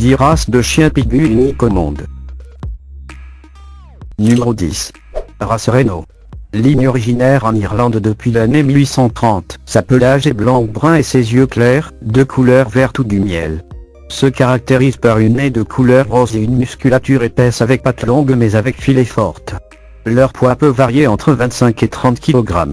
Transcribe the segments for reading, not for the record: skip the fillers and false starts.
10 races de chiens pitbull uniques au monde. Numéro 10. Race Reno. Ligne originaire en Irlande depuis l'année 1830, sa pelage est blanc ou brun et ses yeux clairs, de couleur verte ou du miel. Se caractérise par une nez de couleur rose et une musculature épaisse avec pattes longues mais avec filets fortes. Leur poids peut varier entre 25 et 30 kg.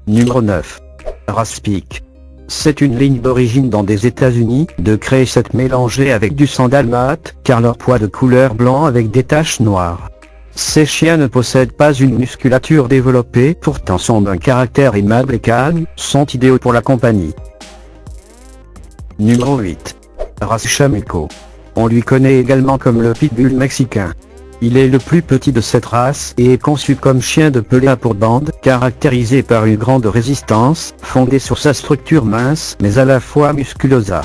Numéro 9. Race Spike. C'est une ligne d'origine dans des États-Unis, de crécette mélangée avec du sang dalmate, car leur poids de couleur blanc avec des taches noires. Ces chiens ne possèdent pas une musculature développée, pourtant sont d'un caractère aimable et calme, sont idéaux pour la compagnie. Numéro 8. Race Chameco. On lui connaît également comme le pitbull mexicain. Il est le plus petit de cette race et est conçu comme chien de pelée pour bande, caractérisé par une grande résistance, fondée sur sa structure mince mais à la fois musculosa.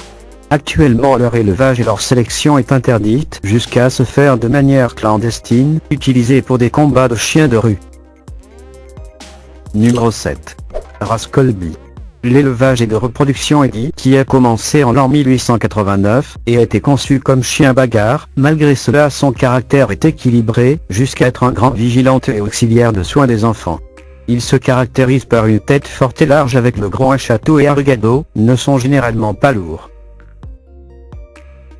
Actuellement leur élevage et leur sélection est interdite jusqu'à se faire de manière clandestine, utilisée pour des combats de chiens de rue. Numéro 7. Race Colby. L'élevage et de reproduction est dit qui a commencé en l'an 1889 et a été conçu comme chien bagarre. Malgré cela son caractère est équilibré, jusqu'à être un grand vigilant et auxiliaire de soins des enfants. Il se caractérise par une tête forte et large avec le grand château et argado, ne sont généralement pas lourds.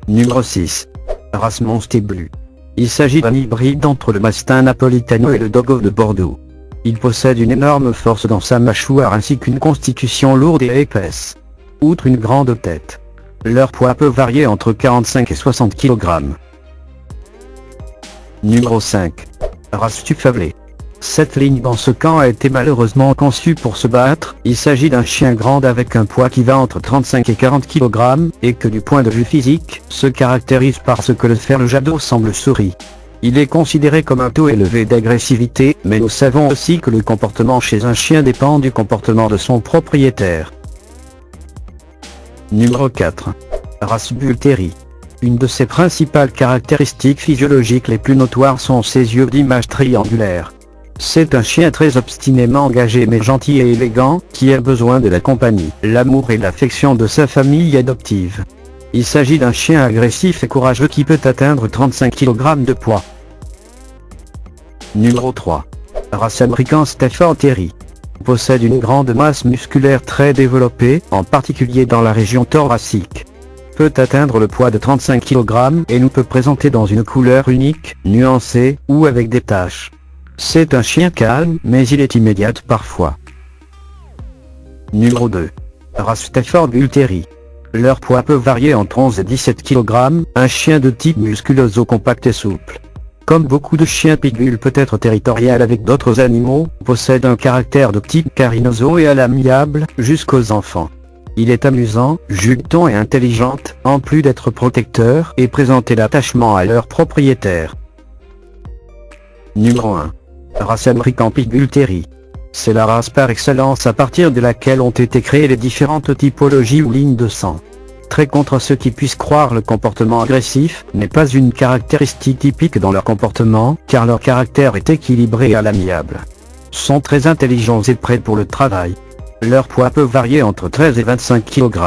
Numéro 6. Race Montée Blue. Il s'agit d'un hybride entre le mastin napolitano et le dogo de Bordeaux. Il possède une énorme force dans sa mâchoire ainsi qu'une constitution lourde et épaisse. Outre une grande tête, leur poids peut varier entre 45 et 60 kg. Numéro 5. Race Stuffablé. Cette ligne dans ce camp a été malheureusement conçue pour se battre. Il s'agit d'un chien grand avec un poids qui va entre 35 et 40 kg, et que du point de vue physique, se caractérise par ce que le fer le jadot semble souris. Il est considéré comme un taux élevé d'agressivité, mais nous savons aussi que le comportement chez un chien dépend du comportement de son propriétaire. Numéro 4. Race Bull Terrier. Une de ses principales caractéristiques physiologiques les plus notoires sont ses yeux d'image triangulaire. C'est un chien très obstinément engagé mais gentil et élégant, qui a besoin de la compagnie, l'amour et l'affection de sa famille adoptive. Il s'agit d'un chien agressif et courageux qui peut atteindre 35 kg de poids. Numéro 3. Race American Stafford Terrier. Possède une grande masse musculaire très développée, en particulier dans la région thoracique. Peut atteindre le poids de 35 kg et nous peut présenter dans une couleur unique, nuancée, ou avec des taches. C'est un chien calme, mais il est immédiat parfois. Numéro 2. Race Stafford Bull Terrier. Leur poids peut varier entre 11 et 17 kg, un chien de type musculoso compact et souple. Comme beaucoup de chiens pitbull peut être territorial avec d'autres animaux, possède un caractère de type carinoso et à l'amiable, jusqu'aux enfants. Il est amusant, jugueton et intelligent, en plus d'être protecteur et présenter l'attachement à leur propriétaire. Numéro 1. Race American Pitbull Terrier. C'est la race par excellence à partir de laquelle ont été créées les différentes typologies ou lignes de sang. Très contre ceux qui puissent croire le comportement agressif n'est pas une caractéristique typique dans leur comportement, car leur caractère est équilibré et à l'amiable. Sont très intelligents et prêts pour le travail. Leur poids peut varier entre 13 et 25 kg.